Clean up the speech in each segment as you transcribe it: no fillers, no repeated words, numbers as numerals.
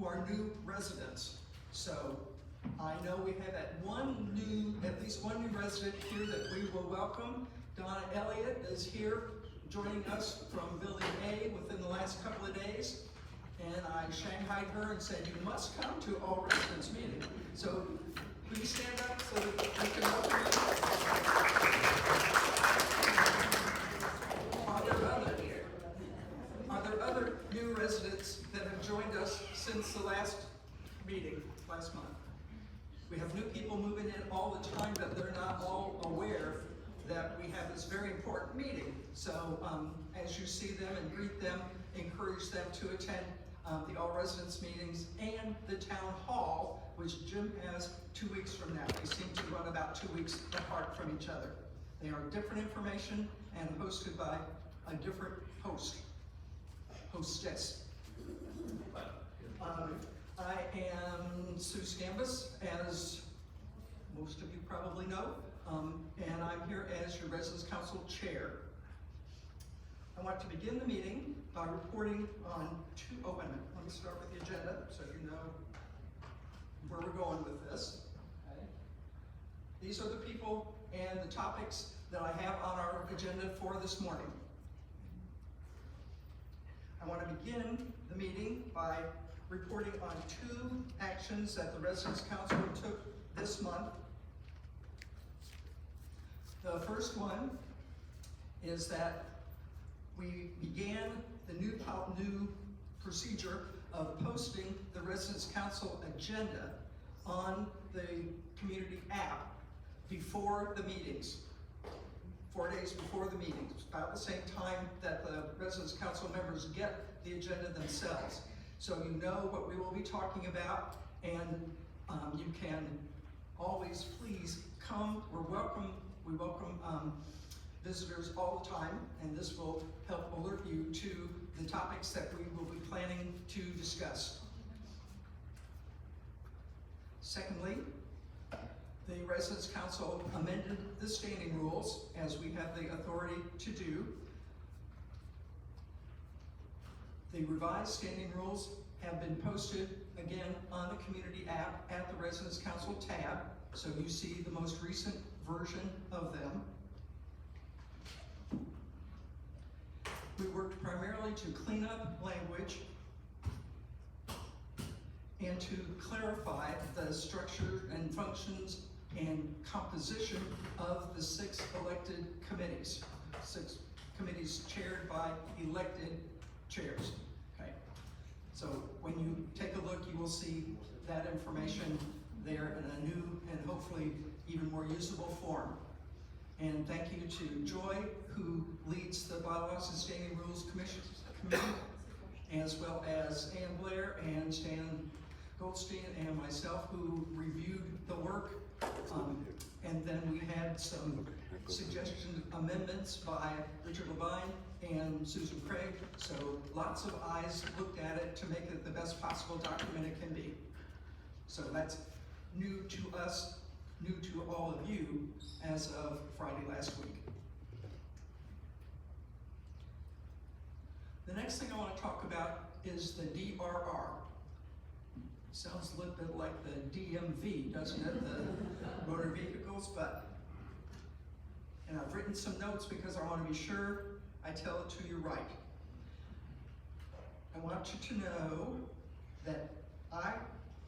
who are new residents. So I know we have at least one new resident here that we will welcome. Donna Elliott is here joining us from Building A within the last couple of days. And I shanghaied her and said, you must come to all residents meeting. So please stand up so that we can welcome you. Are there other new residents that have joined us since the last meeting, last month? We have new people moving in all the time, but they're not all aware that we have this very important meeting. So as you see them and greet them, encourage them to attend the all residents meetings and the town hall, which Jim has 2 weeks from now. They seem to run about 2 weeks apart from each other. They are different information and hosted by a different hostess. I am Sue Scambus, as most of you probably know, and I'm here as your Residence Council Chair. I want to begin the meeting by reporting on let me start with the agenda so you know where we're going with this. Okay. These are the people and the topics that I have on our agenda for this morning. I want to begin the meeting by reporting on 2 actions that the Residence Council took this month. The first one is that we began the new procedure of posting the Residence Council agenda on the community app before the meetings, 4 days before the meetings, about the same time that the Residence Council members get the agenda themselves. So you know what we will be talking about, and you can always please come. We welcome visitors all the time, and this will help alert you to the topics that we will be planning to discuss. Secondly, the Residence Council amended the standing rules, as we have the authority to do. The revised standing rules have been posted again on the community app at the Residence Council tab, so you see the most recent version of them. We worked primarily to clean up language and to clarify the structure and functions and composition of the 6 elected committees. 6 committees chaired by elected chairs. Okay. So when you take a look, you will see that information there in a new and hopefully even more usable form. And thank you to Joy, who leads the Bylaws and Standing Rules Committee, as well as Ann Blair and Stan Goldstein and myself, who reviewed the work. And then we had some suggestion amendments by Richard Levine and Susan Craig. So lots of eyes looked at it to make it the best possible document it can be. So that's new to us, new to all of you as of Friday last week. The next thing I want to talk about is the DRR. Sounds a little bit like the DMV, doesn't it? The motor vehicles, and I've written some notes because I want to be sure I tell it to you right. I want you to know that I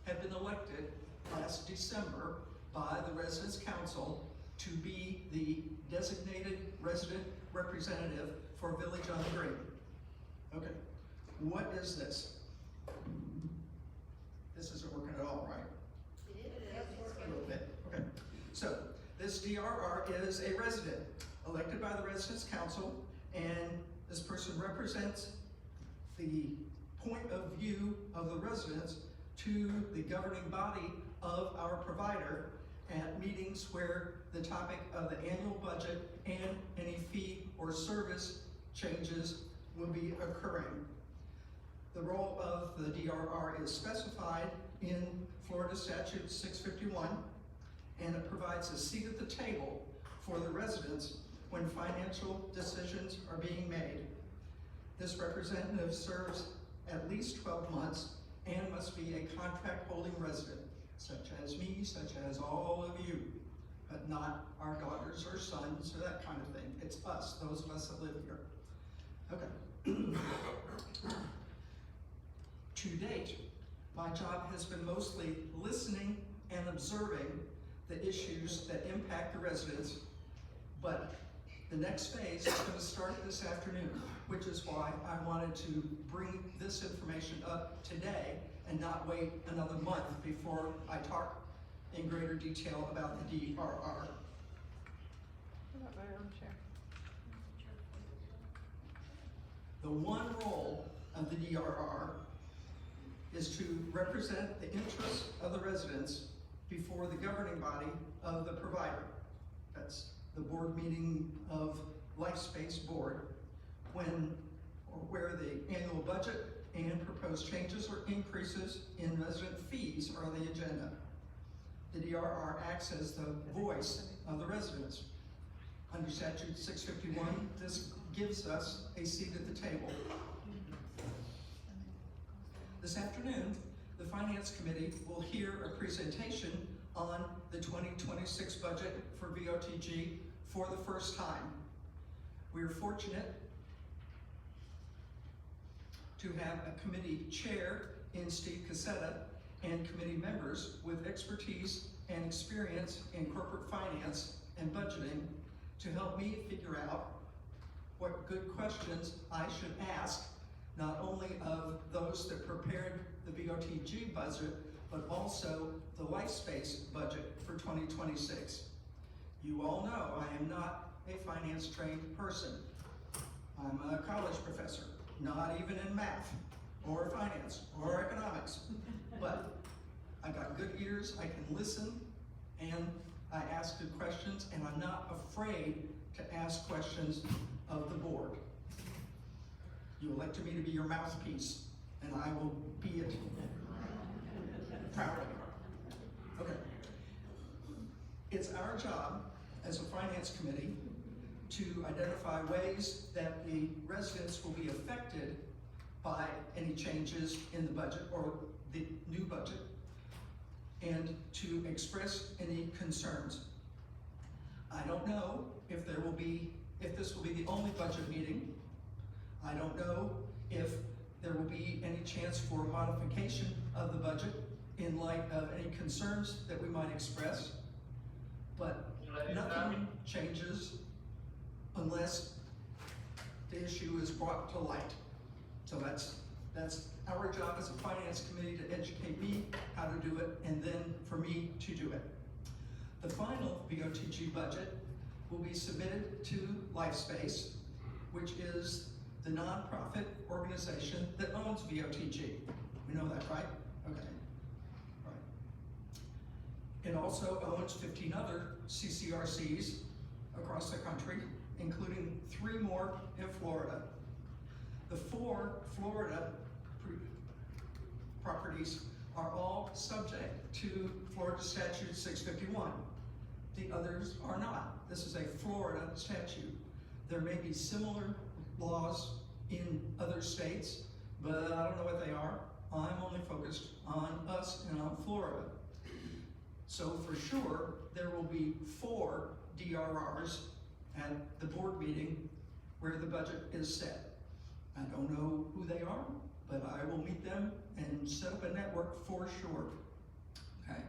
have been elected last December by the Residence Council to be the designated resident representative for Village on the Green. Okay, what is this? This isn't working at all, right? It is. A little bit, okay. So, this DRR is a resident elected by the Residence Council, and this person represents the point of view of the residents to the governing body of our provider at meetings where the topic of the annual budget and any fee or service changes will be occurring. The role of the DRR is specified in Florida Statute 651, and it provides a seat at the table for the residents when financial decisions are being made. This representative serves at least 12 months and must be contract holding resident, such as me, such as all of you, but not our daughters or sons or that kind of thing. It's us, those of us that live here. Okay. To date, my job has been mostly listening and observing the issues that impact the residents, but the next phase is going to start this afternoon, which is why I wanted to bring this information up today and not wait another month before I talk in greater detail about the DRR. How about my own chair? The one role of the DRR is to represent the interests of the residents before the governing body of the provider. That's the board meeting of LifeSpace Board, when or where the annual budget and proposed changes or increases in resident fees are on the agenda. The DRR acts as the voice of the residents. Under statute 651, this gives us a seat at the table. This afternoon, the Finance Committee will hear a presentation on the 2026 budget for VOTG for the first time. We are fortunate to have a committee chair in Steve Cassetta and committee members with expertise and experience in corporate finance and budgeting to help me figure out what good questions I should ask, not only of those that prepared the VOTG budget, but also the LifeSpace budget for 2026. You all know I am not a finance trained person. I'm a college professor, not even in math or finance or economics, but I got good ears, I can listen, and I ask good questions, and I'm not afraid to ask questions of the board. You elected me to be your mouthpiece, and I will be it proudly. Okay. It's our job as a finance committee to identify ways that the residents will be affected by any changes in the budget or the new budget, and to express any concerns. I don't know if this will be the only budget meeting. I don't know if there will be any chance for modification of the budget in light of any concerns that we might express, but nothing changes unless the issue is brought to light. So that's our job as a finance committee, to educate me how to do it, and then for me to do it. The final VOTG budget will be submitted to LifeSpace, which is the nonprofit organization that owns VOTG. We know that, right? Okay. Right. It also owns 15 other CCRCs across the country, including 3 more in Florida. The 4 Florida properties are all subject to Florida Statute 651. The others are not. This is a Florida statute. There may be similar laws in other states, but I don't know what they are. I'm only focused on us and on Florida. So for sure, there will be 4 DRRs at the board meeting where the budget is set. I don't know who they are, but I will meet them and set up a network for sure. Okay.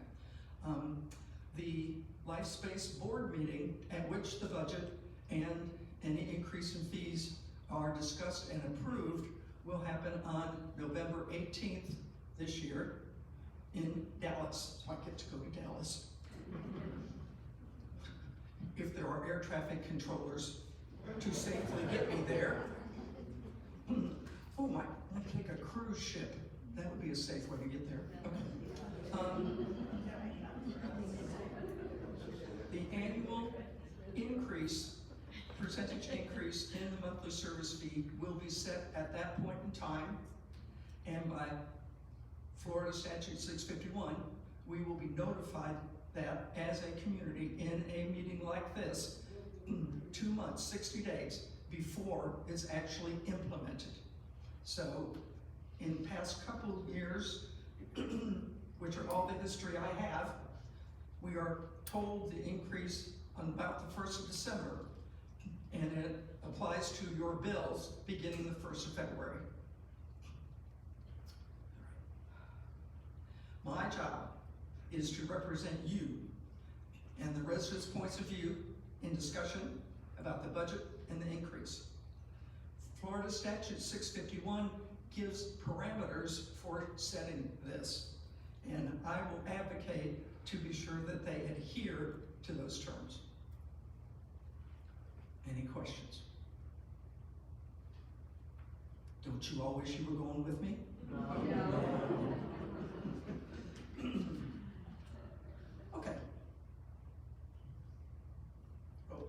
The LifeSpace board meeting at which the budget and any increase in fees are discussed and approved will happen on November 18th this year in Dallas. So I get to go to Dallas. If there are air traffic controllers to safely get me there. Oh, I want to take a cruise ship. That would be a safe way to get there. Okay. The annual percentage increase in the monthly service fee will be set at that point in time, and by Florida Statute 651, we will be notified that as a community in a meeting like this, 2 months, 60 days before it's actually implemented. So in the past couple of years, which are all the history I have, we are told the increase on about the 1st of December, and it applies to your bills beginning the 1st of February. My job is to represent you and the residents' points of view in discussion about the budget and the increase. Florida Statute 651 gives parameters for setting this, and I will advocate to be sure that they adhere to those terms. Any questions? Don't you all wish you were going with me? Okay. Oh,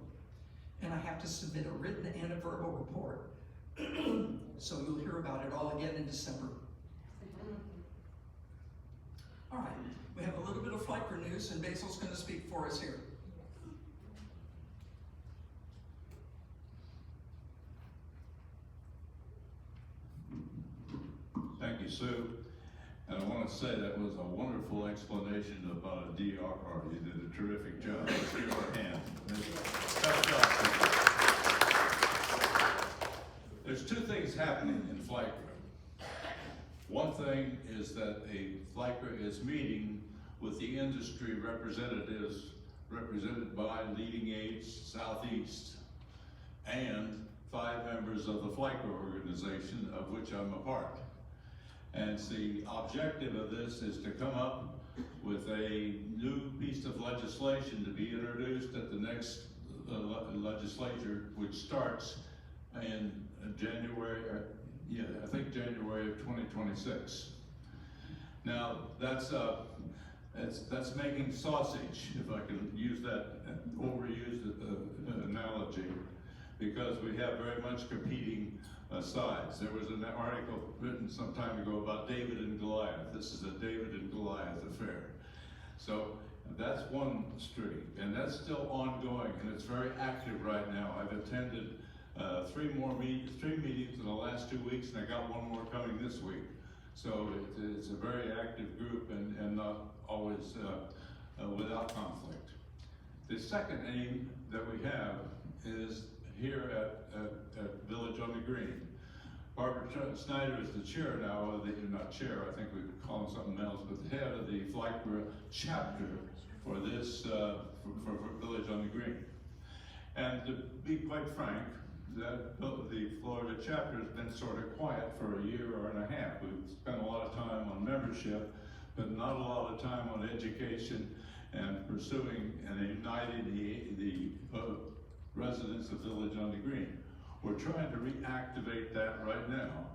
and I have to submit a written and a verbal report. So you'll hear about it all again in December. All right, we have a little bit of FLICRA news, and Basil's going to speak for us here. Thank you, Sue. And I want to say that was a wonderful explanation about a DR party. You did a terrific job. Let's give her a hand. There's two things happening in FLICRA. One thing is that FLICRA is meeting with the industry representatives represented by Leading Age Southeast and 5 members of the FLICRA organization, of which I'm a part. And the objective of this is to come up with a new piece of legislation to be introduced at the next legislature, which starts in January, I think January of 2026. Now, that's making sausage, if I can use that overused analogy, because we have very much competing sides. There was an article written some time ago about David and Goliath. This is a David and Goliath affair. So that's one stream, and that's still ongoing, and it's very active right now. I've attended 3 meetings in the last 2 weeks, and I got one more coming this week. So it's a very active group and not always without conflict. The second aim that we have is here at Village on the Green. Barbara Snyder is the chair now, not chair, I think we could call him something else, but the head of the FLICRA chapter for this, for Village on the Green. And to be quite frank, the Florida chapter has been sort of quiet for a year and a half. We've spent a lot of time on membership, but not a lot of time on education and pursuing and uniting the residents of Village on the Green. We're trying to reactivate that right now.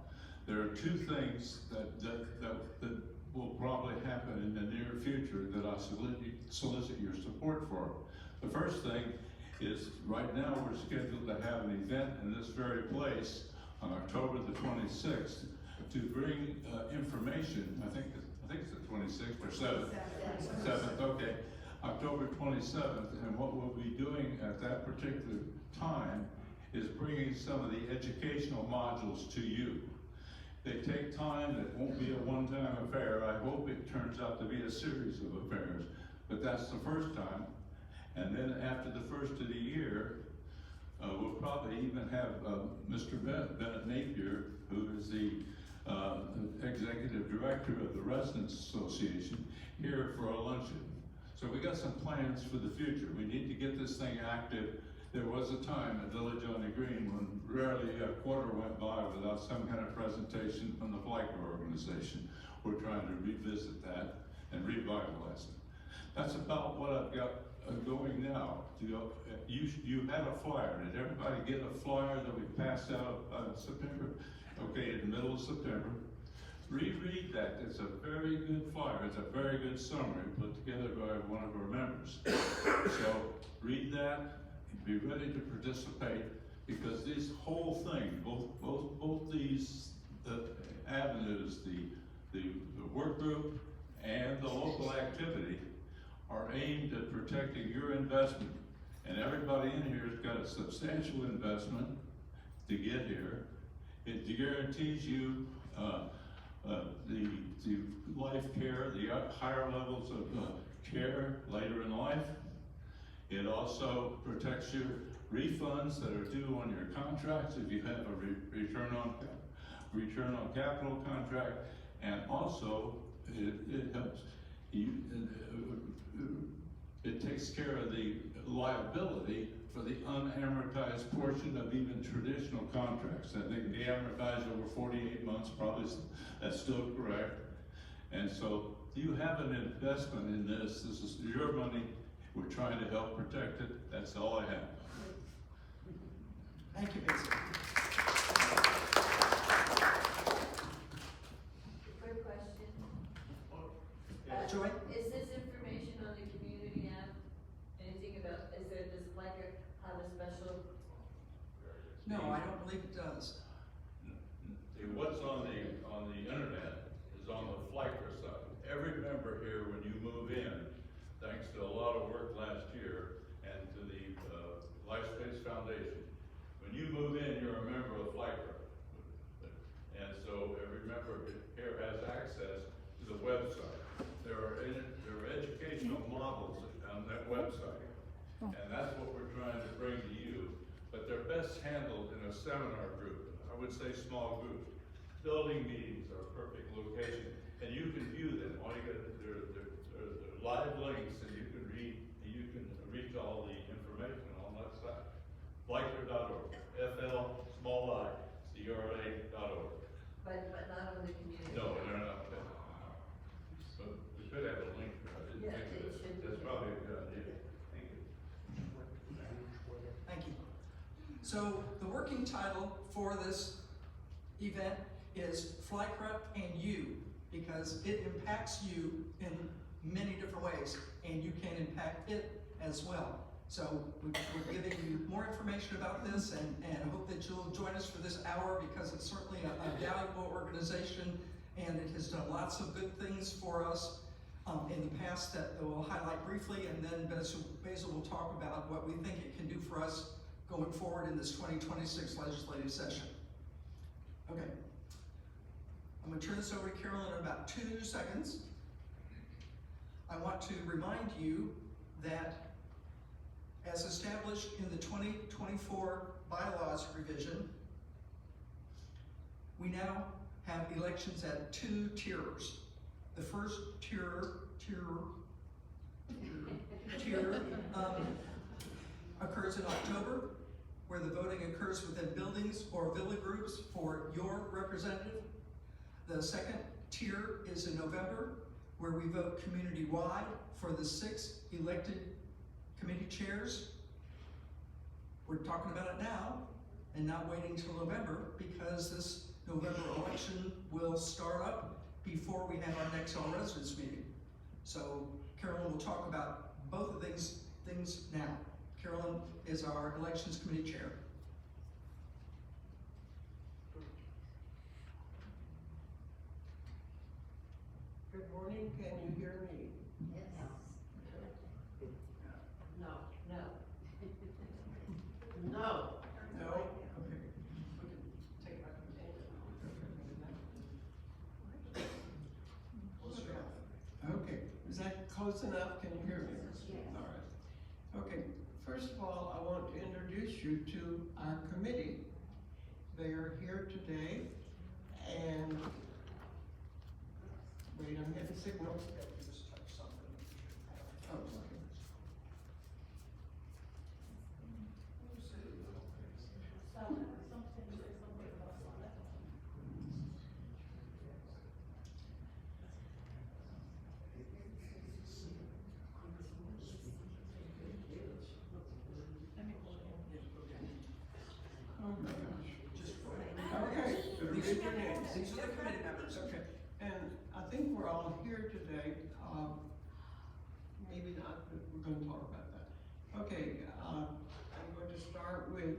There are 2 things that will probably happen in the near future that I solicit your support for. The first thing is right now we're scheduled to have an event in this very place on October the 26th to bring information. I think it's the 26th or 7th. 7th, okay. October 27th, and what we'll be doing at that particular time is bringing some of the educational modules to you. They take time, it won't be a one-time affair. I hope it turns out to be a series of affairs, but that's the first time. And then after the first of the year, we'll probably even have Mr. Bennett Napier, who is the executive director of the Residents Association, here for a luncheon. So we got some plans for the future. We need to get this thing active. There was a time at Village on the Green when rarely a quarter went by without some kind of presentation from the FLICRA organization. We're trying to revisit that and revitalize it. That's about what I've got going now. You had a flyer. Did everybody get a flyer that we passed out in September? Okay, in the middle of September. Reread that. It's a very good flyer. It's a very good summary put together by one of our members. So read that and be ready to participate, because this whole thing, both these avenues, the work group and the local activity, are aimed at protecting your investment. And everybody in here has got a substantial investment to get here. It guarantees you the life care, the higher levels of care later in life. It also protects your refunds that are due on your contracts if you have a return on capital contract, and also it helps you. It takes care of the liability for the unamortized portion of even traditional contracts. I think they amortize over 48 months, probably that's still correct. And so you have an investment in this. This is your money. We're trying to help protect it. That's all I have. Thank you, Basil. Quick question. Joy? Is this information on the community app? Anything about, does Flickr have a special? No, I don't believe it does. What's on the internet is on the Flickr side. Every member here, when you move in, thanks to a lot of work last year and to the LifeSpace Foundation, when you move in, you're a member of Flickr. And so every member here has access to the website. There are educational models on that website. And that's what we're trying to bring to you. But they're best handled in a seminar group. I would say small groups. Building meetings are a perfect location. And you can view them. All you got to do, they're live links, and you can reach all the information on that site. Flickr.org. FLCRA.org. But not on the community? No, they're not. But we could have a link. I didn't Yeah, think of it should it. That's be. probably a good idea. Thank you. Thank you. So the working title for this event is Flycra and You, because it impacts you in many different ways, and you can impact it as well. So we're giving you more information about this, and I hope that you'll join us for this hour, because it's certainly a valuable organization, and it has done lots of good things for us in the past that we'll highlight briefly, and then Basil will talk about what we think it can do for us going forward in this 2026 legislative session. Okay. I'm going to turn this over to Carolyn in about 2 seconds. I want to remind you that as established in the 2024 bylaws revision, we now have elections at 2 tiers. The first tier occurs in October, where the voting occurs within buildings or villa groups for your representative. The second tier is in November, where we vote community-wide for the 6 elected committee chairs. We're talking about it now and not waiting till November, because this November election will start up before we have our next all residents meeting. So Carolyn will talk about both of these things now. Carolyn is our elections committee chair. Good morning, can you hear me? Yes. No. No. No. No? Okay. We can take it back. Okay, is that close enough? Can you hear me? All right. Okay, first of all, I want to introduce you to our committee. They are here today, and wait, I'm getting signal. Just touch something. Oh, okay. Oh my gosh. Just Okay, read your names. These are the committee members. Okay, and I think we're all here today, maybe not, but we're gonna talk about that. Okay, I'm going to start with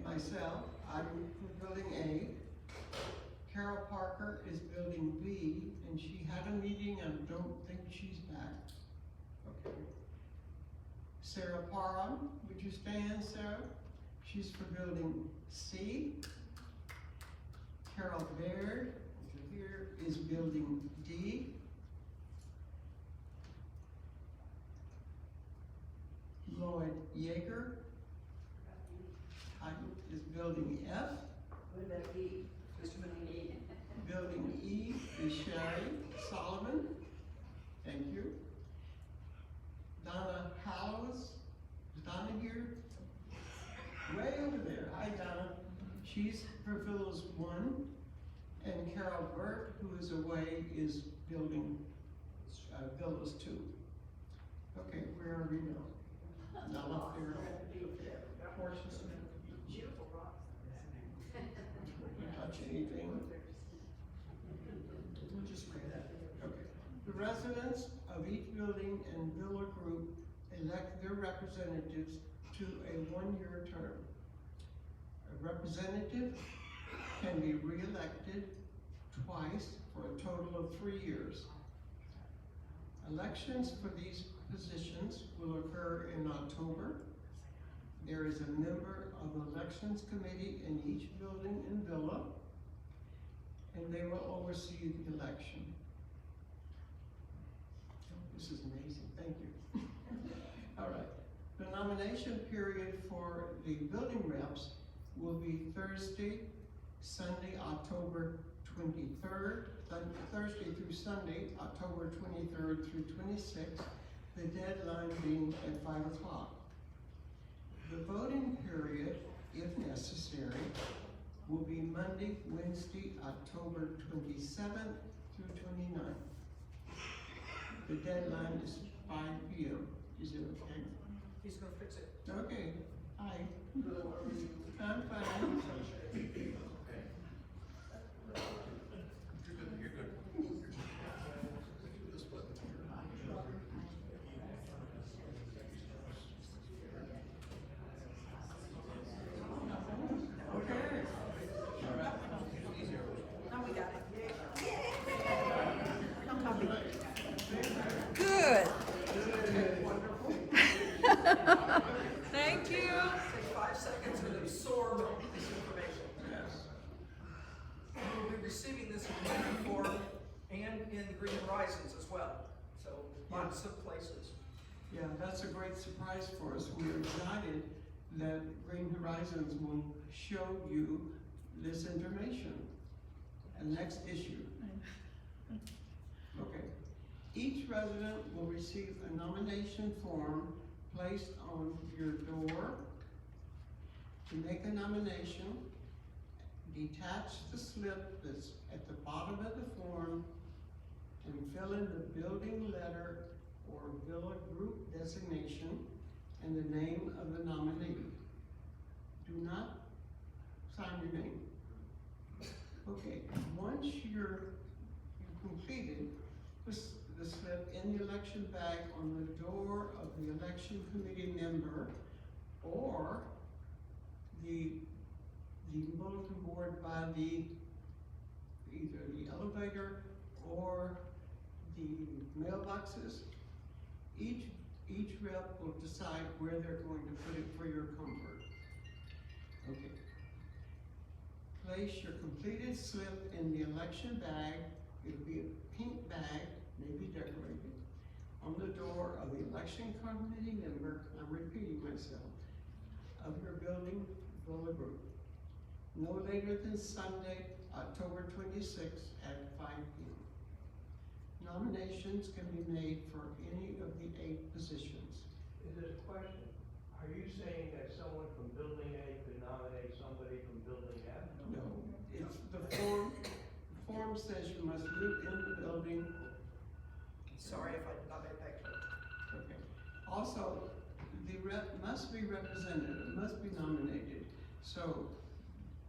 myself. I'm for building A. Carol Parker is building B, and she had a meeting, and don't think she's back. Okay. Sarah Parham, would you stand, Sarah? She's for building C. Carol Baird, here is Building D. Lloyd Yeager. Is Building F. What about E? Building E is Sherry Solomon. Thank you. Donna Hallows. Is Donna here? Way over there. Hi, Donna. She's for Villas 1. And Carol Burt, who is away, is building Villas 2. Okay, where are we now? Not up there. Portions. Beautiful rocks. Touch anything? We'll just read that. Okay. The residents of each building and villa group elect their representatives to a one-year term. A representative can be re-elected twice for a total of 3 years. Elections for these positions will occur in October. There is a member of the elections committee in each building and villa, and they will oversee the election. This is amazing, thank you. All right, the nomination period for the building reps will be Thursday, Sunday, October 23rd, Thursday through Sunday, October 23rd through 26th, the deadline being at 5 o'clock. The voting period, if necessary, will be Monday, Wednesday, October 27th through 29th. The deadline is 5 p.m. Is it okay? He's gonna fix it. Okay, hi. I'm fine. You're good. Okay. Now we got it. Come, Tommy. Good. Thank you. Take 5 seconds and absorb this information. Yes. We'll be receiving this in written form and in Green Horizons as well. So lots of places. Yeah, that's a great surprise for us. We are excited that Green Horizons will show you this information. And next issue. Okay. Each resident will receive a nomination form placed on your door. To make a nomination, detach the slip that's at the bottom of the form and fill in the building letter or villa group designation and the name of the nominee. Do not sign your name. Okay, once you've completed the slip in the election bag on the door of the election committee member or the bulletin board by either the elevator or the mailboxes, each rep will decide where they're going to put it for your comfort. Okay. Place your completed slip in the election bag. It'll be a pink bag, maybe decorated, on the door of the election committee member, I'm repeating myself, of your building villa group. No later than Sunday, October 26th at 5 p.m. Nominations can be made for any of the 8 positions. Is this a question? Are you saying that someone from building A could nominate somebody from building F? No, it's the form says you must live in the building. Sorry if I did not make that clear. Okay. Also, the rep must be represented, it must be nominated. So,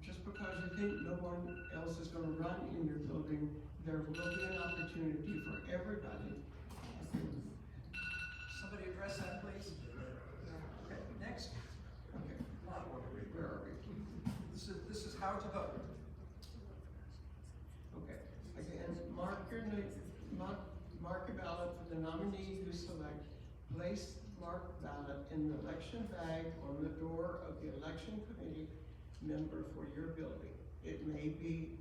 just because you think no one else is gonna run in your building, there will be an opportunity for everybody. Somebody address that, please. Okay, next. Okay, where are we? This is how to vote. Okay, again, mark your ballot for the nominee you select. Place marked ballot in the election bag on the door of the election committee member for your building. It may be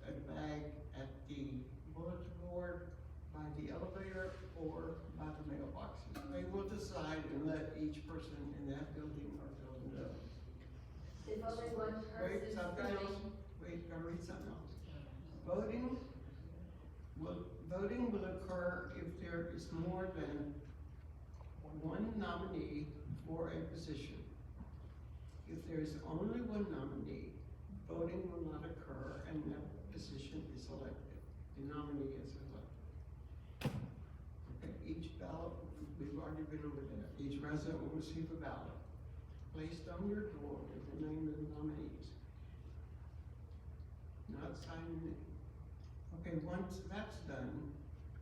a bag at the bulletin board, by the elevator, or by the mailboxes. They will decide and let each person in that building or building know. If only one Wait, person's something else, running, wait, gotta read something else. Voting will occur if there is more than one nominee for a position. If there is only one nominee, voting will not occur and that position is elected. The nominee is elected. Okay, each ballot, we've already been over that. Each resident will receive a ballot placed on your door with the name of the nominees. Not signing it. Okay, once that's done,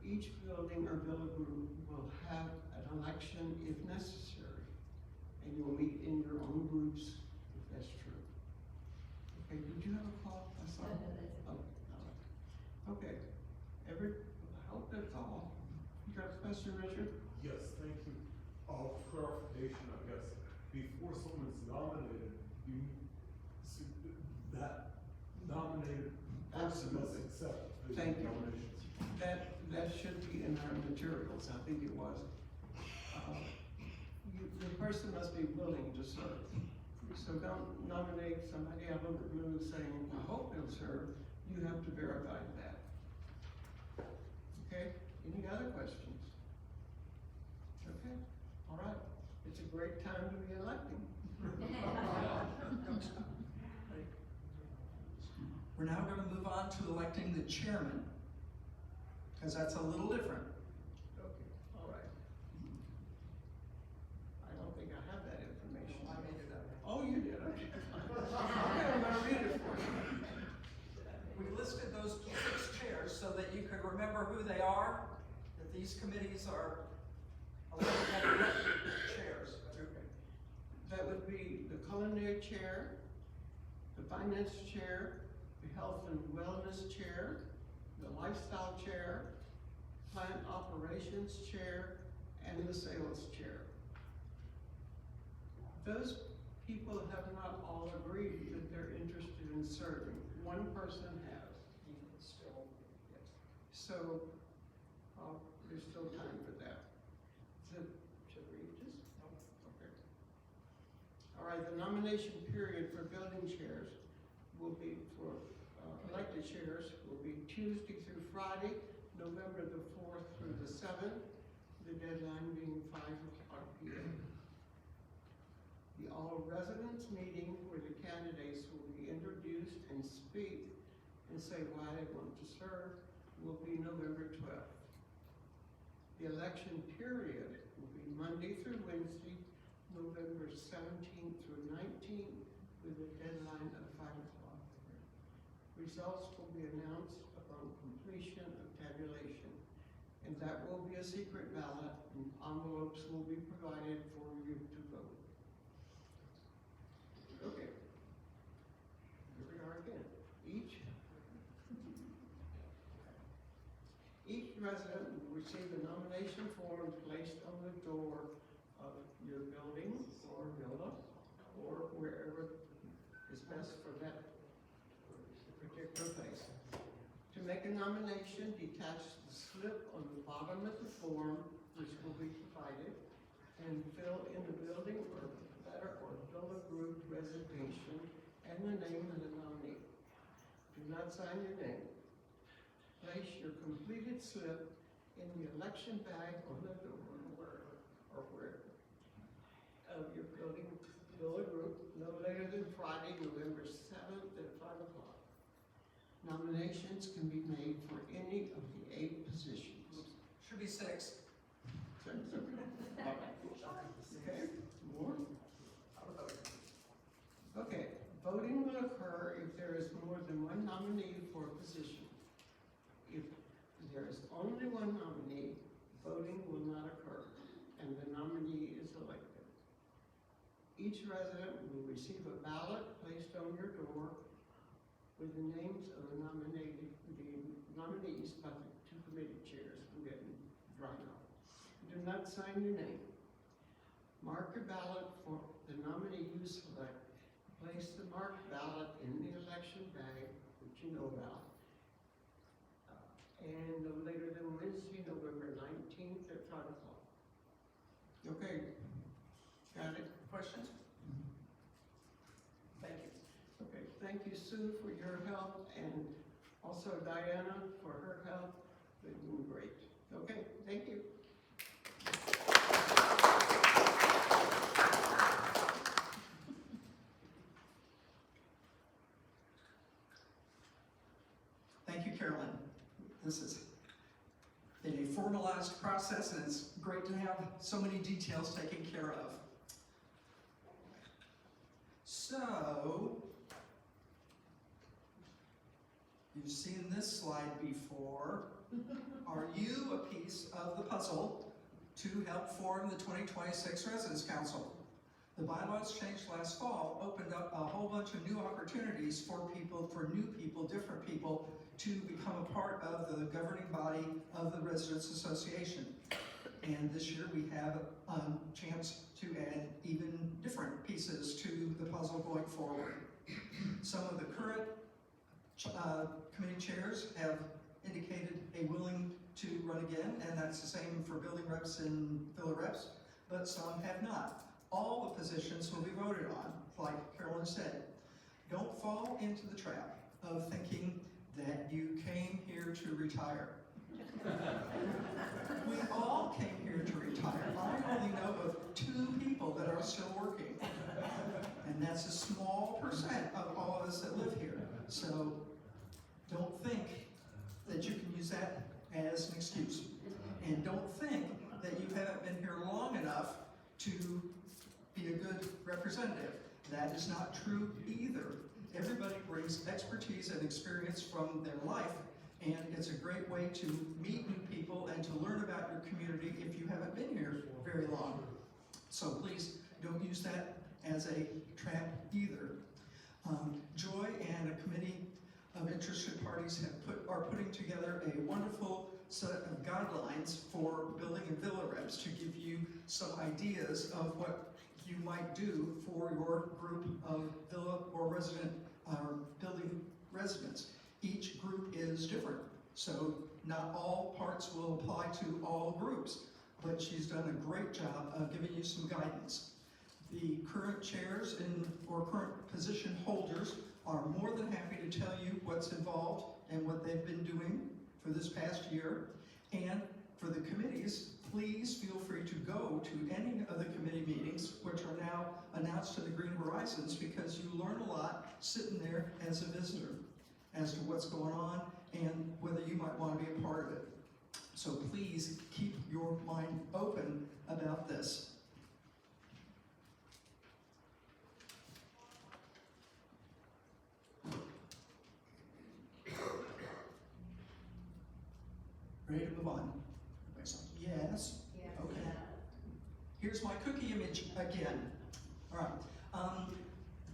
each building or building group will have an election if necessary. And you'll meet in your own groups if that's true. Okay, did you have a call? I saw. No, that's it. Okay, I hope that's all. You got a question, Richard? Yes, thank you. Clarification, I guess. Before someone's nominated, that nominated person must accept the Thank you. nomination. That should be in our materials, I think it was. The person must be willing to serve. So don't nominate somebody out of the blue saying, I hope they'll serve. You have to verify that. Okay, any other questions? Okay, all right. It's a great time to be electing. We're now gonna move on to electing the chairman, because that's a little different. Okay, all right. I don't think I have that information. I made it up. Oh, you did, okay. Okay, I'm gonna read it for you. We listed those 6 chairs so that you could remember who they are, that these committees are elected chairs. Okay. That would be the culinary chair, the finance chair, the health and wellness chair, the lifestyle chair, plant operations chair, and the sales chair. Those people have not all agreed that they're interested in serving. One person has. Still, yes. So, there's still time for that. Should we just? Okay. All right, the nomination period for building chairs will be for, elected chairs will be Tuesday through Friday, November the 4th through the 7th, the deadline being 5:00 p.m. The all residents meeting where the candidates will be introduced and speak and say why they want to serve will be November 12th. The election period will be Monday through Wednesday, November 17th through 19th, with a deadline of 5:00. Results will be announced upon completion of tabulation, and that will be a secret ballot, and envelopes will be provided for you to vote. Okay. Here we are again. Each resident will receive a nomination form placed on the door of your building or villa, or wherever is best for that particular place. To make a nomination, detach the slip on the bottom of the form, which will be provided, and fill in the building or letter or villa group resignation and the name of the nominee. Do not sign your name. Place your completed slip in the election bag on the door or wherever of your building villa group no later than Friday, November 7th at 5:00. Nominations can be made for any of the 8 positions. Should be 6. Okay, more? Okay, voting will occur if there is more than one nominee for a position. If there is only one nominee, voting will not occur, and the nominee is elected. Each resident will receive a ballot placed on your door with the names of the nominees by the 2 committee chairs written right off. Do not sign your name. Mark your ballot for the nominee you select. Place the marked ballot in the election bag, which you know about, and no later than Wednesday, November 19th at 5 o'clock. Okay, got it? Questions? Thank you. Okay, thank you, Sue, for your help, and also Diana for her help. They've been great. Okay, thank you. Thank you, Carolyn. This has been a formalized process, and it's great to have so many details taken care of. So, you've seen this slide before. Are you a piece of the puzzle to help form the 2026 Residence Council? The bylaws changed last fall, opened up a whole bunch of new opportunities for people, for new people, different people, to become a part of the governing body of the Residents Association. And this year we have a chance to add even different pieces to the puzzle going forward. Some of the current committee chairs have indicated a willing to run again, and that's the same for building reps and villa reps, but some have not. All the positions will be voted on, like Carolyn said. Don't fall into the trap of thinking that you came here to retire. We all came here to retire. I only know of 2 people that are still working. And that's a small percent of all of us that live here. So don't think that you can use that as an excuse. And don't think that you haven't been here long enough to be a good representative. That is not true either. Everybody brings expertise and experience from their life, and it's a great way to meet new people and to learn about your community if you haven't been here very long. So please don't use that as a trap either. Joy and a committee of interested parties are putting together a wonderful set of guidelines for building and villa reps to give you some ideas of what you might do for your group of villa or resident building residents. Each group is different, so not all parts will apply to all groups, but she's done a great job of giving you some guidance. The current chairs or current position holders are more than happy to tell you what's involved and what they've been doing for this past year. And for the committees, please feel free to go to any of the committee meetings, which are now announced to the Green Horizons, because you learn a lot sitting there as a visitor as to what's going on and whether you might want to be a part of it. So please keep your mind open about this. Ready to move on? Everybody's like, yes. Okay. Here's my cookie image again. All right.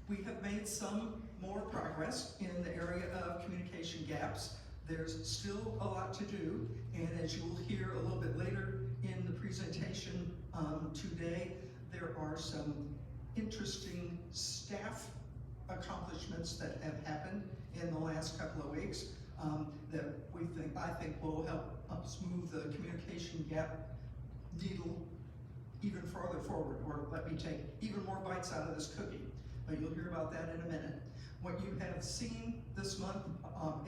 We have made some more progress in the area of communication gaps. There's still a lot to do, and as you will hear a little bit later in the presentation today, there are some interesting staff accomplishments that have happened in the last couple of weeks that I think will help smooth the communication gap needle even farther forward, or let me take even more bites out of this cookie. But you'll hear about that in a minute. What you have seen this month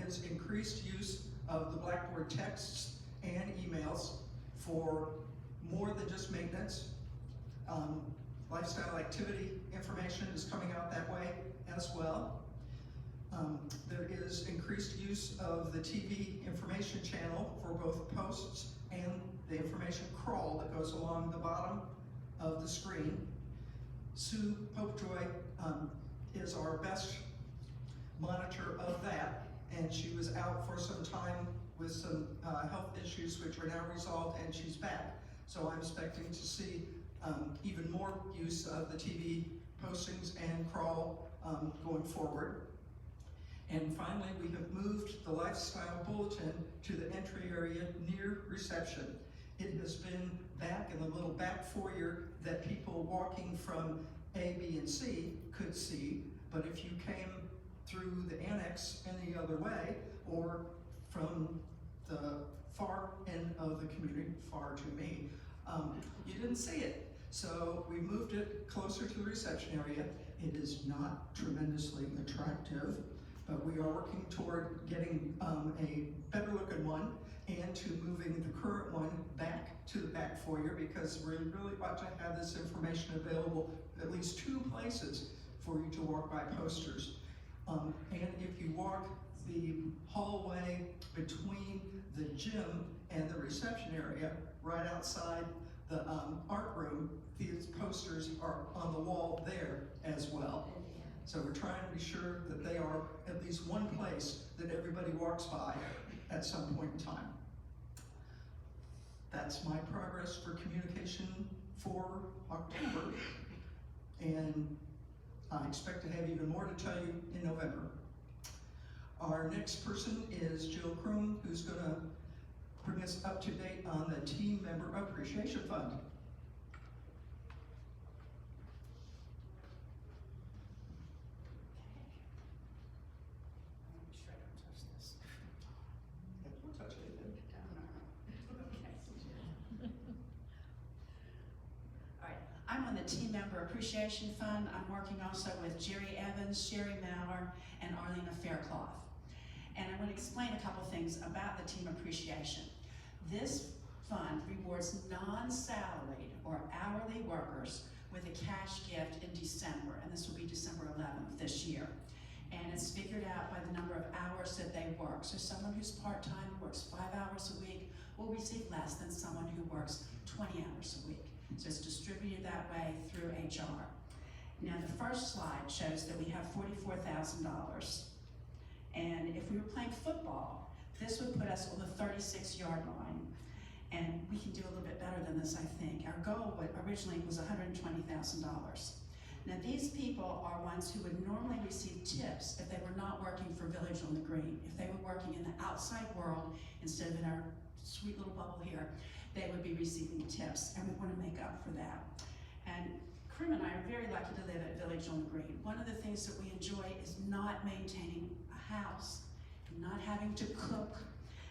is increased use of the Blackboard texts and emails for more than just maintenance. Lifestyle activity information is coming out that way as well. There is increased use of the TV information channel for both posts and the information crawl that goes along the bottom of the screen. Sue Popejoy is our best monitor of that, and she was out for some time with some health issues which are now resolved, and she's back. So I'm expecting to see even more use of the TV postings and crawl going forward. And finally, we have moved the lifestyle bulletin to the entry area near reception. It has been back in the little back foyer that people walking from A, B, and C could see, but if you came through the annex any other way, or from the far end of the community, far to me. You didn't see it, so we moved it closer to the reception area. It is not tremendously attractive, but we are working toward getting a better looking one and to moving the current one back to the back foyer, because we really ought to have this information available at least 2 places for you to walk by posters. And if you walk the hallway between the gym and the reception area, right outside the art room, these posters are on the wall there as well. So we're trying to be sure that they are at least one place that everybody walks by at some point in time. That's my progress for communication for October, and I expect to have even more to tell you in November. Our next person is Jill Kroom, who's gonna bring us up to date on the Team Member Appreciation Fund. Make sure I don't touch this. Don't touch anything. All right, I'm on the Team Member Appreciation Fund. I'm working also with Jerry Evans, Sherry Maurer, and Arlena Faircloth. And I want to explain a couple things about the Team Appreciation. This fund rewards non-salaried or hourly workers with a cash gift in December, and this will be December 11th this year. And it's figured out by the number of hours that they work. So someone who's part-time, works 5 hours a week, will receive less than someone who works 20 hours a week. So it's distributed that way through HR. Now the first slide shows that we have $44,000. And if we were playing football, this would put us on the 36-yard line. And we can do a little bit better than this, I think. Our goal originally was $120,000. Now these people are ones who would normally receive tips if they were not working for Village on the Green. If they were working in the outside world instead of in our sweet little bubble here, they would be receiving tips, and we want to make up for that. And Krim and I are very lucky to live at Village on the Green. One of the things that we enjoy is not maintaining a house, not having to cook,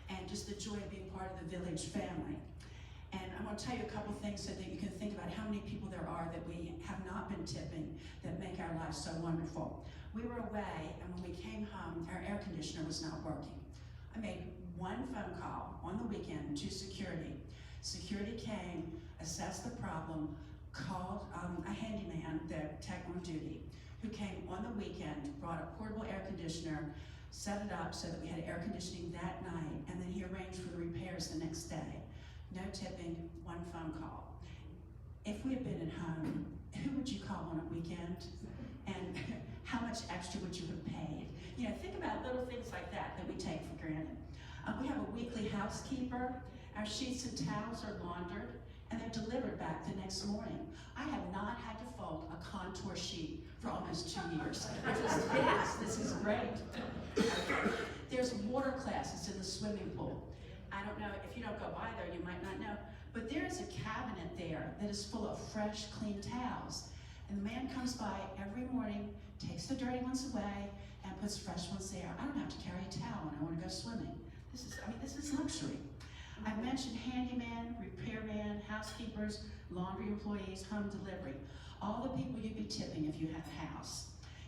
and just the joy of being part of the Village family. And I want to tell you a couple things so that you can think about how many people there are that we have not been tipping that make our lives so wonderful. We were away, and when we came home, our air conditioner was not working. I made one phone call on the weekend to security. Security came, assessed the problem, called a handyman, the tech on duty, who came on the weekend, brought a portable air conditioner, set it up so that we had air conditioning that night, and then he arranged for the repairs the next day. No tipping, one phone call. If we had been at home, who would you call on a weekend? And how much extra would you have paid? You know, think about little things like that that we take for granted. We have a weekly housekeeper. Our sheets and towels are laundered, and they're delivered back the next morning. I have not had to fold a contour sheet for almost 2 years. Yes, this is great. There's water classes in the swimming pool. I don't know, if you don't go by there, you might not know, but there is a cabinet there that is full of fresh, clean towels. And the man comes by every morning, takes the dirty ones away, and puts fresh ones there. I don't have to carry a towel when I want to go swimming. This is luxury. I mentioned handyman, repairman, housekeepers, laundry employees, home delivery. All the people you'd be tipping if you have a house.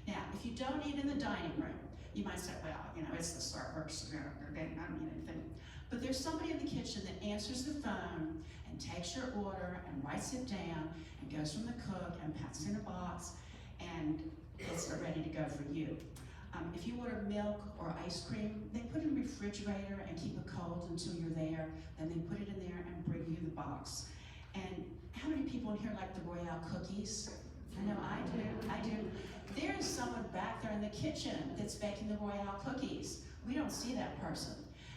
Now, if you don't eat in the dining room, you might say, well, you know, it's the Starbucks, I don't mean anything. But there's somebody in the kitchen that answers the phone and takes your order and writes it down and goes from the cook and packs it in a box, and it's ready to go for you. If you order milk or ice cream, they put it in the refrigerator and keep it cold until you're there, then they put it in there and bring you the box. And how many people in here like the Royale cookies? I know I do. There is someone back there in the kitchen that's baking the Royale cookies. We don't see that person.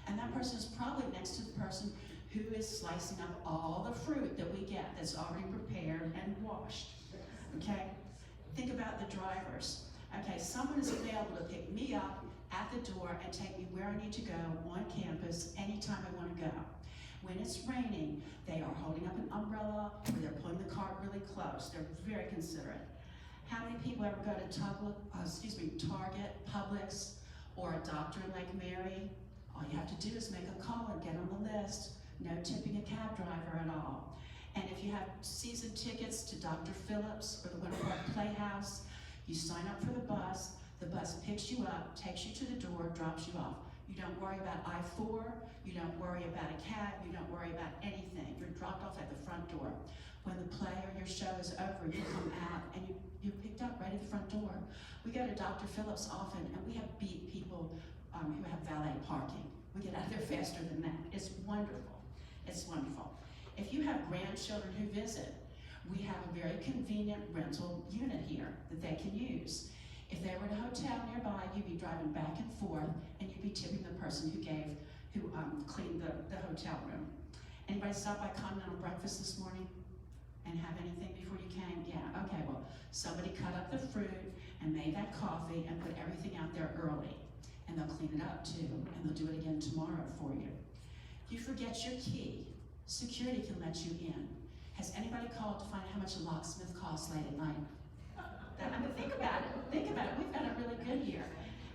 And that person is probably next to the person who is slicing up all the fruit that we get that's already prepared and washed, okay? Think about the drivers. Okay, someone is available to pick me up at the door and take me where I need to go on campus anytime I want to go. When it's raining, they are holding up an umbrella or they're pulling the cart really close. They're very considerate. How many people ever go to Target, Publix, or a doctor in Lake Mary? All you have to do is make a call and get on the list. No tipping a cab driver at all. And if you have season tickets to Dr. Phillips or the Winter Park Playhouse, you sign up for the bus picks you up, takes you to the door, drops you off. You don't worry about I-4, you don't worry about a cab, you don't worry about anything. You're dropped off at the front door. When the play or your show is over, you come out and you're picked up right at the front door. We go to Dr. Phillips often, and we have beat people who have valet parking. We get out of there faster than that. It's wonderful. It's wonderful. If you have grandchildren who visit, we have a very convenient rental unit here that they can use. If they were at a hotel nearby, you'd be driving back and forth, and you'd be tipping the person who cleaned the hotel room. Anybody stop by Continental Breakfast this morning and have anything before you came? Yeah, okay, well, somebody cut up the fruit and made that coffee and put everything out there early. And they'll clean it up too, and they'll do it again tomorrow for you. If you forget your key, security can let you in. Has anybody called to find out how much a locksmith costs late at night? I mean, think about it. Think about it. We've got it really good here.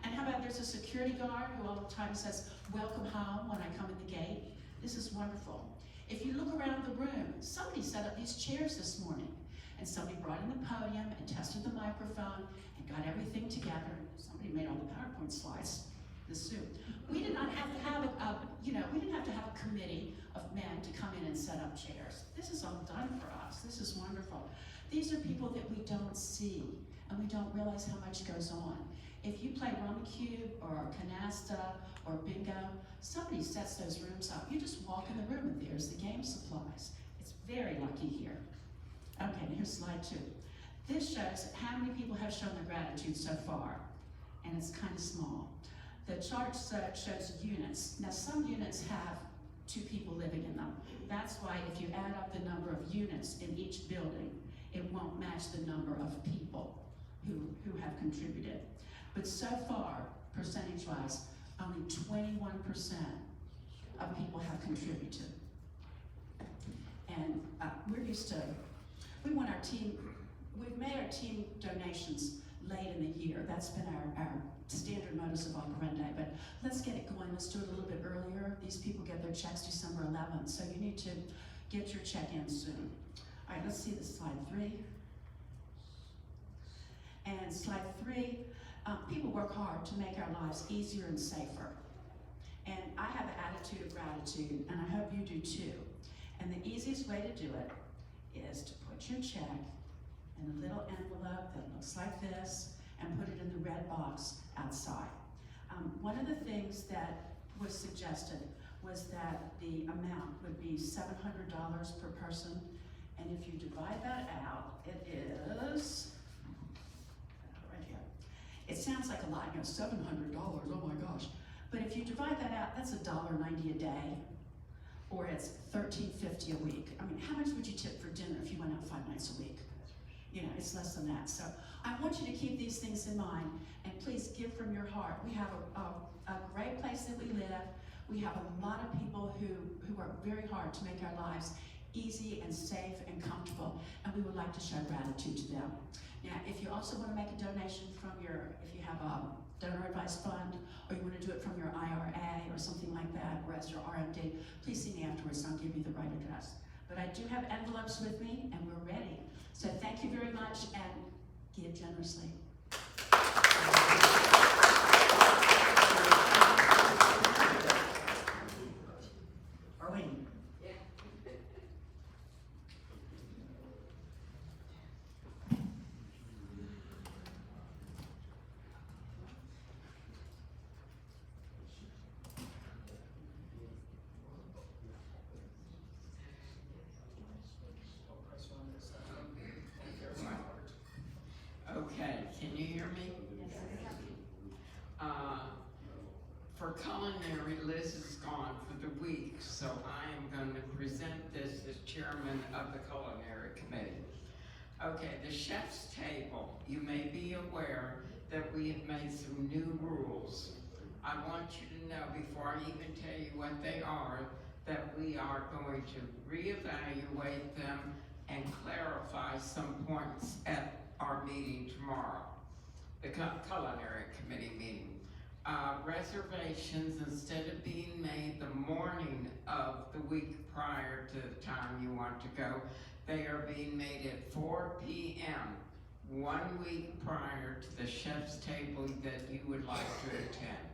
And how about there's a security guard who all the time says, "Welcome home" when I come in the gate? This is wonderful. If you look around the room, somebody set up these chairs this morning, and somebody brought in the podium and tested the microphone and got everything together. Somebody made all the PowerPoint slides. The soup. We did not have to have we didn't have to have a committee of men to come in and set up chairs. This is all done for us. This is wonderful. These are people that we don't see, and we don't realize how much goes on. If you play Rummikub or Canasta or Bingo, somebody sets those rooms up. You just walk in the room and there's the game supplies. It's very lucky here. Okay, and here's slide 2. This shows how many people have shown their gratitude so far, and it's kind of small. The chart shows units. Now, some units have 2 people living in them. That's why if you add up the number of units in each building, it won't match the number of people who have contributed. But so far, percentage-wise, only 21% of people have contributed. And we've made our team donations late in the year. That's been our standard modus of operandi, but let's get it going. Let's do it a little bit earlier. These people get their checks December 11th, so you need to get your check in soon. All right, let's see the slide 3. And slide 3, people work hard to make our lives easier and safer. And I have an attitude of gratitude, and I hope you do too. And the easiest way to do it is to put your check in a little envelope that looks like this and put it in the red box outside. One of the things that was suggested was that the amount would be $700 per person. And if you divide that out, it is, right here. It sounds like a lot, $700, oh my gosh. But if you divide that out, that's $1.90 a day, or it's $13.50 a week. I mean, how much would you tip for dinner if you went out 5 nights a week? It's less than that. So I want you to keep these things in mind, and please give from your heart. We have a great place that we live. We have a lot of people who work very hard to make our lives easy and safe and comfortable, and we would like to show gratitude to them. Now, if you also want to make a donation from if you have a donor advised fund, or you want to do it from your IRA or something like that, or as your RMD, please see me afterwards and I'll give you the right address. But I do have envelopes with me, and we're ready. So thank you very much, and give generously. Arlene. Okay, can you hear me? For culinary, Liz is gone for the week, so I am going to present this as chairman of the culinary committee. Okay, the chef's table. You may be aware that we have made some new rules. I want you to know, before I even tell you what they are, that we are going to reevaluate them and clarify some points at our meeting tomorrow, the culinary committee meeting. reservations, instead of being made the morning of the week prior to the time you want to go, they are being made at 4 p.m. 1 week prior to the chef's table that you would like to attend.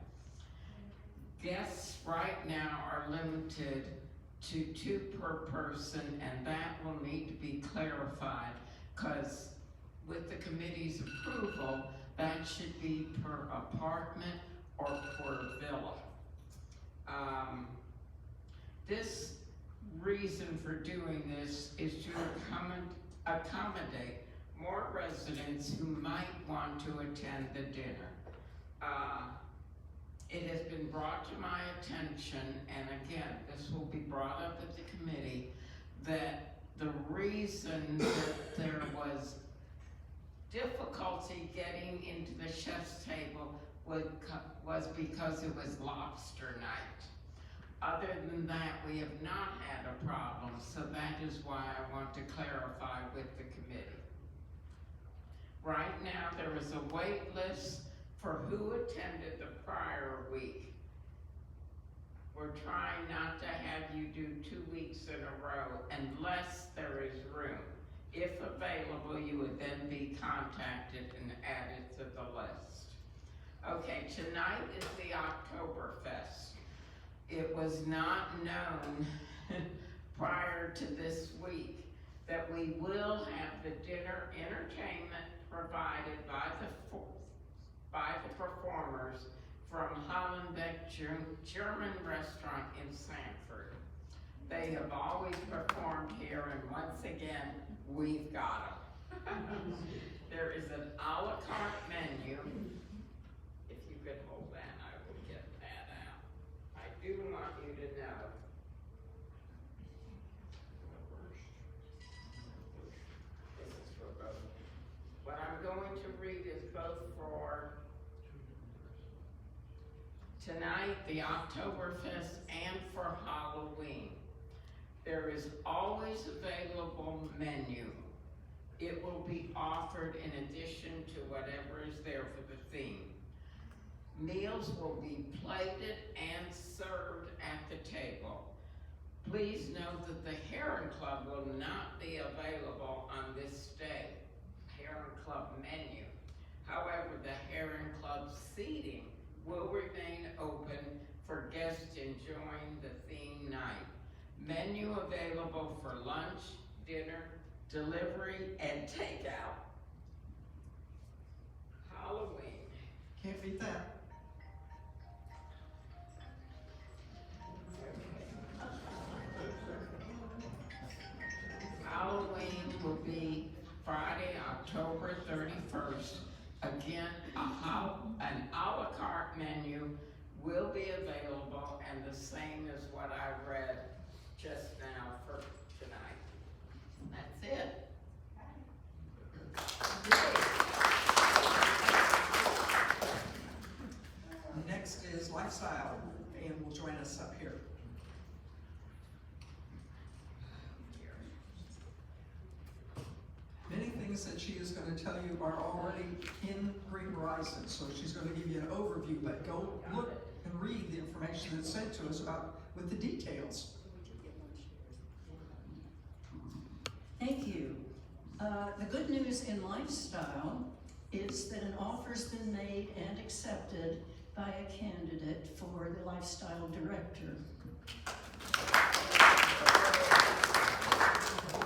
Guests right now are limited to 2 per person, and that will need to be clarified, because with the committee's approval, that should be per apartment or per villa. This reason for doing this is to accommodate more residents who might want to attend the dinner. It has been brought to my attention, and again, this will be brought up at the committee, that the reason that there was difficulty getting into the chef's table was because it was lobster night. Other than that, we have not had a problem, so that is why I want to clarify with the committee. Right now, there is a wait list for who attended the prior week. We're trying not to have you do 2 weeks in a row unless there is room. If available, you would then be contacted and added to the list. Okay, tonight is the Oktoberfest. It was not known prior to this week that we will have the dinner entertainment provided by the performers from Hollenbeck German Restaurant in Sanford. They have always performed here, and once again, we've got them. There is an a la carte menu. If you could hold that, I will get that out. I do want you to know. This is for both. What I'm going to read is both for tonight, the Oktoberfest, and for Halloween. There is always available menu. It will be offered in addition to whatever is there for the theme. Meals will be plated and served at the table. Please note that the Heron Club will not be available on this day. Heron Club menu. However, the Heron Club seating will remain open for guests enjoying the theme night. Menu available for lunch, dinner, delivery, and takeout. Halloween. Can't beat that. Halloween will be Friday, October 31st. Again, an a la carte menu will be available, and the same as what I read just now for tonight. That's it. Next is Lifestyle, and will join us up here. Many things that she is going to tell you are already in Green Horizon, so she's going to give you an overview, but go look and read the information that's sent to us with the details. Thank you. The good news in Lifestyle is that an offer's been made and accepted by a candidate for the Lifestyle Director.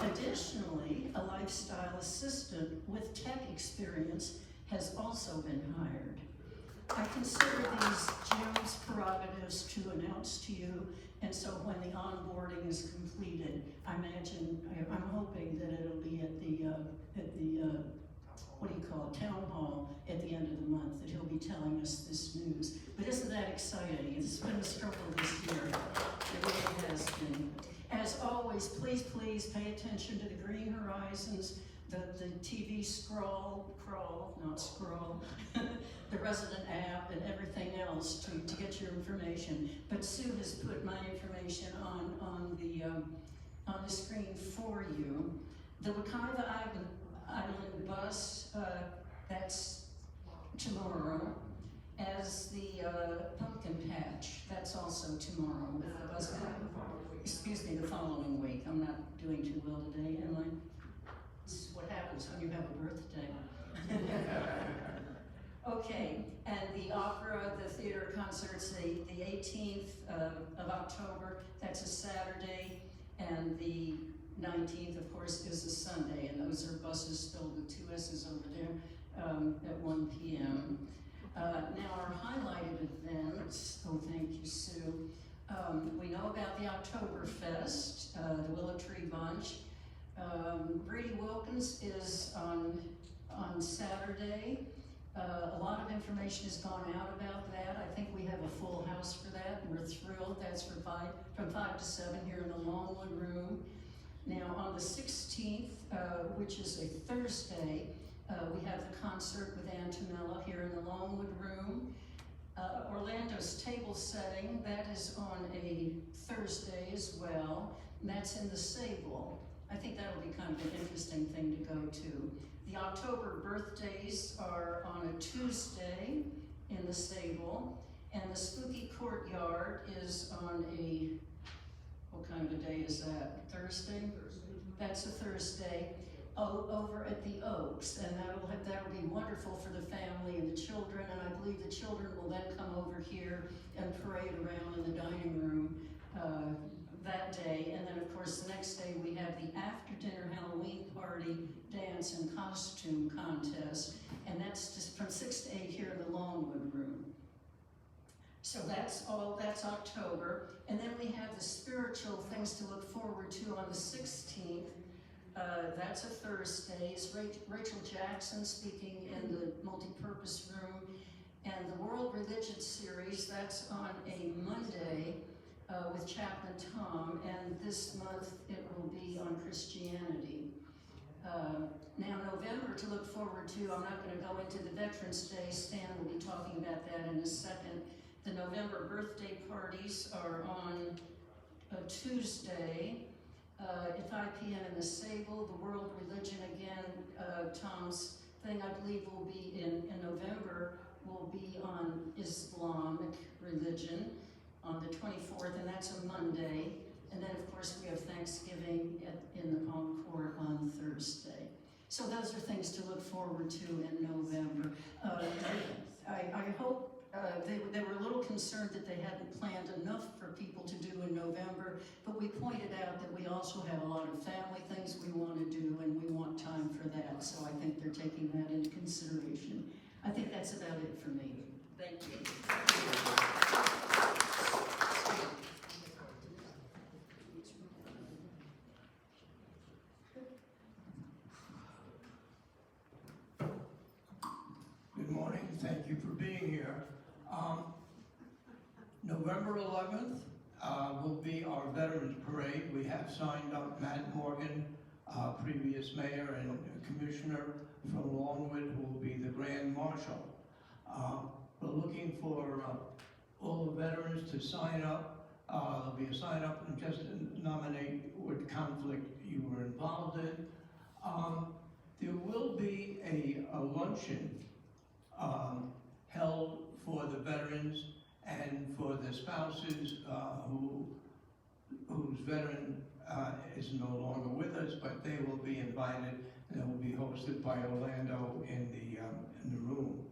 Additionally, a Lifestyle Assistant with tech experience has also been hired. I consider these Jim's prerogatives to announce to you, and so when the onboarding is completed, I'm hoping that it'll be at the town hall at the end of the month, that he'll be telling us this news. But isn't that exciting? It's been a struggle this year. It really has been. As always, please pay attention to the Green Horizons, the TV scroll, the resident app, and everything else to get your information. But Sue has put my information on the screen for you. The Wekiva Island bus, that's tomorrow. as the pumpkin patch. That's also tomorrow with the bus. Excuse me, the following week. I'm not doing too well today, am I? This is what happens when you have a birthday. Okay, and the opera, the theater concerts, the 18th of October, that's a Saturday, and the 19th, of course, is a Sunday, and those are buses spelled with 2 S's over there at 1 p.m. Now our highlighted events, oh thank you, Sue. We know about the Oktoberfest, the Willow Tree Bunch. Brady Wilkins is on Saturday. A lot of information has gone out about that. I think we have a full house for that, and we're thrilled. That's from 5 to 7 here in the Longwood Room. Now on the 16th, which is a Thursday, we have the concert with Ann Tamella here in the Longwood Room. Orlando's table setting, that is on a Thursday as well, and that's in the Sable. I think that'll be kind of an interesting thing to go to. The October birthdays are on a Tuesday in the Sable, and the Spooky Courtyard is on a, what kind of a day is that? Thursday? That's a Thursday. Over at the Oaks, and that'll be wonderful for the family and the children, and I believe the children will then come over here and parade around in the dining room that day. And then of course the next day we have the after dinner Halloween party, dance and costume contest, and that's just from 6 to 8 here in the Longwood Room. So that's October. And then we have the spiritual things to look forward to on the 16th. That's a Thursday. It's Rachel Jackson speaking in the multi-purpose room. And the World Religion Series, that's on a Monday with Chaplain Tom. And this month it will be on Christianity. Now November to look forward to, I'm not going to go into the Veterans Day. Stan will be talking about that in a second. The November birthday parties are on a Tuesday. At 5 p.m. in the Sable. The World Religion again, Tom's thing I believe will be in November, will be on Islamic religion on the 24th, and that's a Monday. And then of course we have Thanksgiving in the Palm Court on Thursday. So those are things to look forward to in November. I hope they were a little concerned that they hadn't planned enough for people to do in November, but we pointed out that we also have a lot of family things we want to do, and we want time for that, so I think they're taking that into consideration. I think that's about it for me. Thank you. Good morning, thank you for being here. November 11th will be our Veterans Parade. We have signed up Matt Morgan, previous mayor and commissioner from Longwood, who will be the Grand Marshal. We're looking for all the veterans to sign up. There'll be a sign up and just nominate what conflict you were involved in. There will be a luncheon held for the veterans and for the spouses whose veteran is no longer with us, but they will be invited, and it will be hosted by Orlando in the room.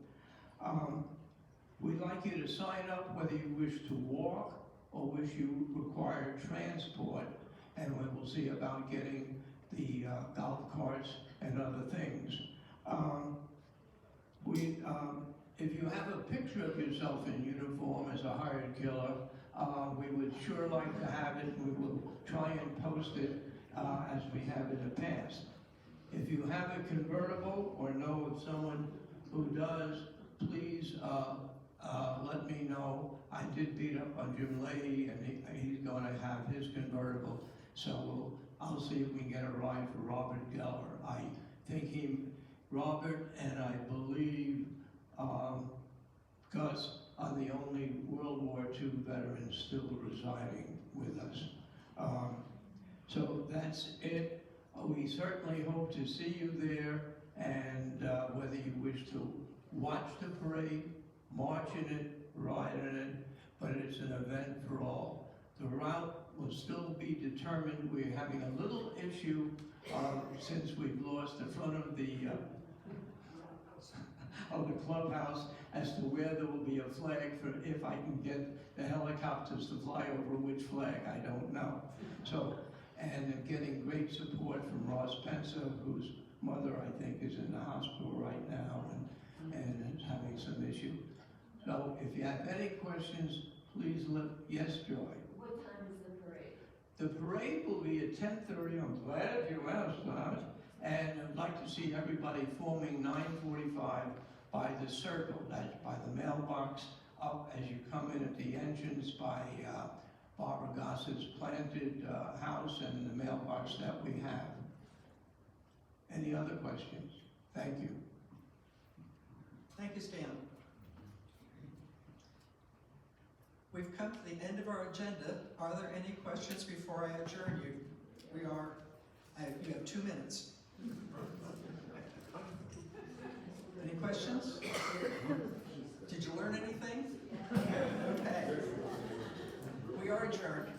We'd like you to sign up whether you wish to walk or wish you require transport, and we will see about getting the golf carts and other things. If you have a picture of yourself in uniform as a hired killer, we would sure like to have it. We will try and post it as we have in the past. If you have a convertible or know of someone who does, please let me know. I did beat up on Jim Leahy, and he's going to have his convertible. So I'll see if we can get a ride for Robert Geller. I think Robert and I believe Gus are the only World War II veterans still residing with us. So that's it. We certainly hope to see you there, and whether you wish to watch the parade march in it, ride in it, but it's an event for all. The route will still be determined. We're having a little issue since we've lost the front of the clubhouse as to where there will be a flag for, if I can get the helicopters to fly over which flag, I don't know. So, and getting great support from Ross Pencer, whose mother, I think, is in the hospital right now and is having some issue. So if you have any questions, please yes, Joy. What time is the parade? The parade will be at 10:30. I'm glad you asked that. And I'd like to see everybody forming 9:45 by the circle. That's by the mailbox up as you come in at the entrance by Barbara Gossett's planted house and the mailbox that we have. Any other questions? Thank you. Thank you, Stan. We've come to the end of our agenda. Are there any questions before I adjourn you? You have 2 minutes. Any questions? Did you learn anything? Okay. We are adjourned.